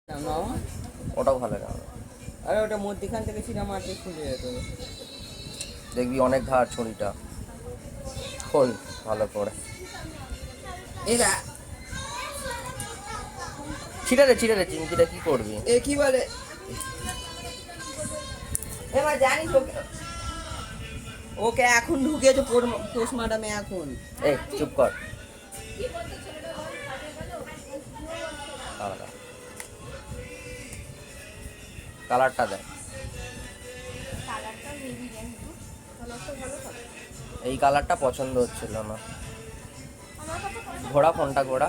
না ওটাও ভালো না। আরে ওটা মধ্যখান থেকে সিধা মারতে খুলে যেত। দেখবি অনেক ধার ছড়িটা, খোল ভালো করে। এরা ছিটারে ছিটারে চিমকিটা কি করবি? এ কি বলে এবার জানিস ওকে এখন ঢুকেছে পোস্টমার্টামে এখন। এই চুপ কর। কালারটা দেখ, এই কালারটা পছন্দ হচ্ছিল না। ঘোড়া ফোনটা ঘোড়া